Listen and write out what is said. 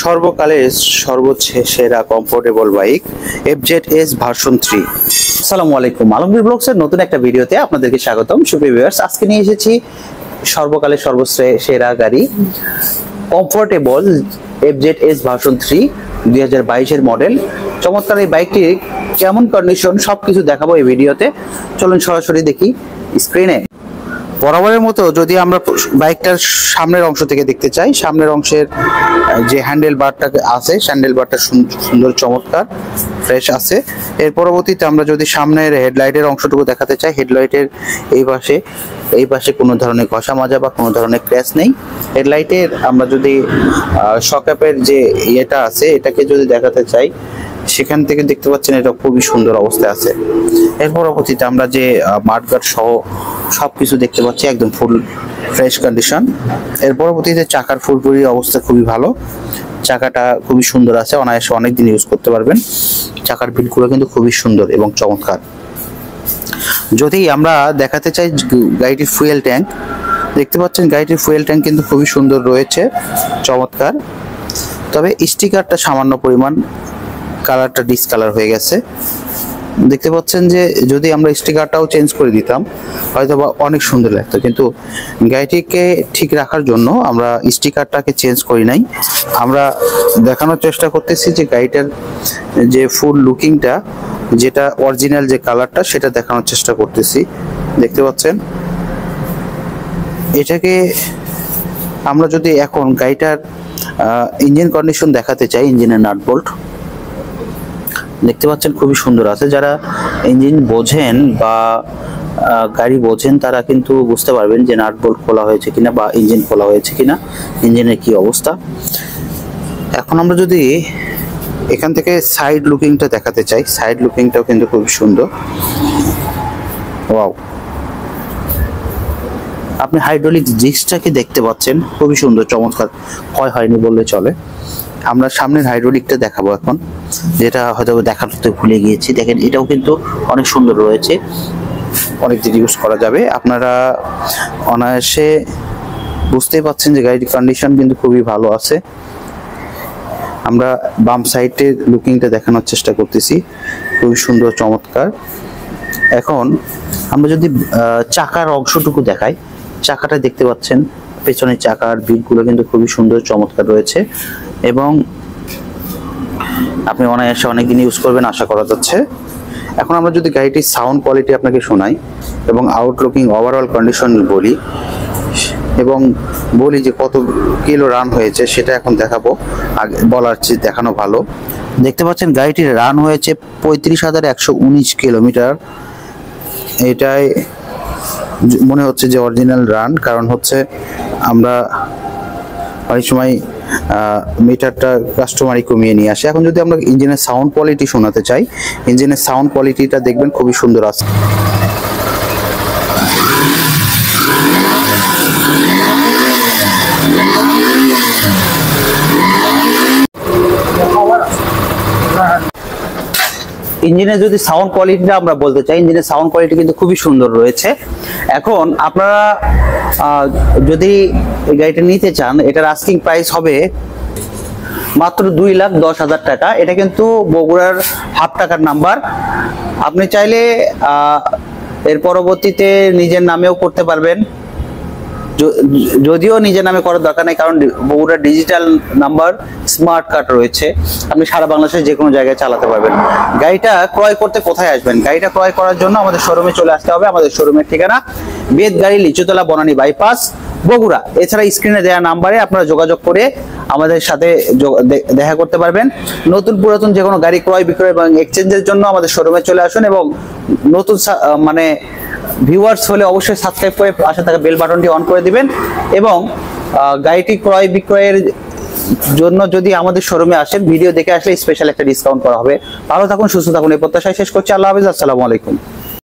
সর্বকালের সর্বোচ্চ সেরা কমফোর্টেবল বাইক FZS ভার্সন 3। আসসালামু আলাইকুম, আলমগীর ব্লগসের নতুন একটা ভিডিওতে আপনাদেরকে স্বাগতম। সুপ্রিয় ভিউয়ার্স, আজকে নিয়ে এসেছি সর্বকালের সর্বশ্রেষ্ঠ সেরা গাড়ি কমফোর্টেবল FZS ভার্সন 3 2022 এর মডেল। চমৎকার এই বাইকটি কেমন কন্ডিশন সবকিছু দেখাবো এই ভিডিওতে। চলুন সরাসরি দেখি স্ক্রিনে। বরাবরের মতো যদি আমরা বাইকটার সামনের অংশ থেকে দেখতে চাই, সামনের অংশের যে হ্যান্ডেল বারটা আছে, হ্যান্ডেল বারটা সুন্দর চমৎকার ফ্রেশ আছে। এর পরবর্তীতে আমরা যদি সামনের হেডলাইটের অংশটুকু দেখাতে চাই, হেডলাইটের এই পাশে কোনো ধরনের ঘষা মাজা বা কোনো ধরনের ক্র্যাশ নেই। হেডলাইটের আমরা যদি শকআপের যে ইয়েটা আছে এটাকে যদি দেখাতে চাই, সেখান থেকে দেখতে পাচ্ছেন এটা খুবই সুন্দর অবস্থায় আছে। এর পরবর্তীতে আমরা যে মাঠগার্ড সহ সবকিছু দেখতে পাচ্ছি একদম ফুল ফ্রেশ কন্ডিশন। এর পরবর্তীতে চাকার ফুলপুরি অবস্থা খুবই ভালো, চাকাটা খুবই সুন্দর আছে, অনায়াসে অনেকদিন ইউজ করতে পারবেন। চাকার বিলগুলো কিন্তু খুবই সুন্দর এবং চমৎকার। যদি আমরা দেখাতে চাই গাড়িটির ফুয়েল ট্যাঙ্ক, দেখতে পাচ্ছেন গাড়িটির ফুয়েল ট্যাঙ্ক কিন্তু খুবই সুন্দর রয়েছে, চমৎকার। তবে স্টিকারটা সামান্য পরিমাণ কালারটা ডিসকালার হয়ে গেছে। দেখতে পাচ্ছেন যে যদি আমরা স্টিকারটাও চেঞ্জ করে দিতাম হয়তো বা অনেক সুন্দর লাগতো, কিন্তু গাড়িটিকে ঠিক রাখার জন্য আমরা স্টিকারটাকে চেঞ্জ করি নাই। আমরা দেখানোর চেষ্টা করতেছি যে গাড়িটার যে ফুল লুকিংটা, যেটা অরিজিনাল যে কালারটা, সেটা দেখানোর চেষ্টা করতেছি। দেখতে পাচ্ছেন এটাকে আমরা যদি এখন গাড়িটার ইঞ্জিন কন্ডিশন দেখাতে চাই, ইঞ্জিনের নাট বোল্ট দেখতে পাচ্ছেন খুবই সুন্দর আছে। যারা ইঞ্জিন বোঝেন বা গাড়ি বোঝেন তারা কিন্তু বুঝতে পারবেন যে নাট বোল্ট খোলা হয়েছে কিনা বা ইঞ্জিন খোলা হয়েছে কিনা, ইঞ্জিনের কি অবস্থা। এখন আমরা যদি এখান থেকে সাইড লুকিংটা দেখাতে চাই, সাইড লুকিংটাও কিন্তু খুবই সুন্দর। ওয়াও, আপনি হাইড্রোলিক ডিস্কটাকে দেখতে পাচ্ছেন, খুবই সুন্দর চমৎকার, ক্ষয় হয়নি বললে চলে। আমরা সামনের হাইড্রোলিকটা দেখাবো এখন, যেটা হয়তো দেখাতে ভুলে গিয়েছি। দেখেন এটাও কিন্তু অনেক সুন্দর রয়েছে, অনেকদিন ইউজ করা যাবে। আপনারা অনায়াসে বুঝতেই পাচ্ছেন যে গাড়ির কন্ডিশন কিন্তু খুবই ভালো আছে। আমরা বাম সাইডের লুকিংটা দেখানোর চেষ্টা করতেছি, খুবই সুন্দর চমৎকার। এখন আমরা যদি চাকার অংশটুকু দেখাই, চাকাটা দেখতে পাচ্ছেন পেছনের চাকার বিটগুলো কিন্তু খুবই সুন্দর চমৎকার রয়েছে এবং আপনি অনায়াসে অনেকদিন ইউজ করবেন আশা করা যাচ্ছে। এখন আমরা যদি গাড়িটির সাউন্ড কোয়ালিটি আপনাকে শোনাই এবং আউটলুকিং ওভারঅল কন্ডিশন বলি এবং বলি যে কত কিলো রান হয়েছে, সেটা এখন দেখাবো। আগে বলার চেয়ে দেখানো ভালো। দেখতে পাচ্ছেন গাড়িটির রান হয়েছে 35,119 কিলোমিটার। এটাই মনে হচ্ছে যে অরিজিনাল রান, কারণ হচ্ছে আমরা অনেক সময় মিটারটা কাস্টমারই কমিয়ে নিয়ে আসে। এখন যদি আমরা ইঞ্জিনের সাউন্ড কোয়ালিটি শোনাতে চাই, ইঞ্জিনের সাউন্ড কোয়ালিটিটা দেখবেন খুবই সুন্দর আছে। ইঞ্জিনের যদি সাউন্ড কোয়ালিটিটা আমরা বলতে চাই, ইঞ্জিনের সাউন্ড কোয়ালিটি কিন্তু খুবই সুন্দর রয়েছে। এখন আপনারা যদি এই গাড়িটা নিতে চান, এটার আস্কিং প্রাইস হবে মাত্র 2,10,000 টাকা। এটা কিন্তু বগুড়ার হাফ টাকার নাম্বার। আপনি চাইলে এর পরবর্তীতে নিজের নামেও করতে পারবেন, যদিও নিজের নামে করার দরকার নেই, কারণ বগুড়ার ডিজিটাল নাম্বার স্মার্ট কার্ড রয়েছে, আপনি সারা বাংলাদেশে যে কোনো জায়গায় চালাতে পারবেন। গাড়িটা ক্রয় করতে কোথায় আসবেন? গাড়িটা ক্রয় করার জন্য আমাদের শোরুমে চলে আসতে হবে। আমাদের শোরুমের ঠিকানা বেদগাড়ি, লিচুতলা, বনানী বাইপাস, বগুড়া। এছাড়া স্ক্রিনে দেওয়া নাম্বারে আপনারা যোগাযোগ করে আমাদের সাথে দেখা করতে পারবেন। নতুন পুরাতন যে কোনো গাড়ি ক্রয় বিক্রয় এবং এক্সচেঞ্জের জন্য আমাদের শোরুমে চলে আসুন এবং নতুন ভিউয়ার্স হলে অবশ্যই সাবস্ক্রাইব করে পাশে থাকা বেল বাটনটি অন করে দিবেন এবং গাড়িটি ক্রয় বিক্রয়ের জন্য যদি আমাদের শোরুমে আসেন, ভিডিও দেখে আসলে স্পেশাল একটা ডিসকাউন্ট করা হবে। ভালো থাকুন, সুস্থ থাকুন, এই প্রত্যাশায় শেষ করছি। আল্লাহ হাফেজ, আসসালামু আলাইকুম।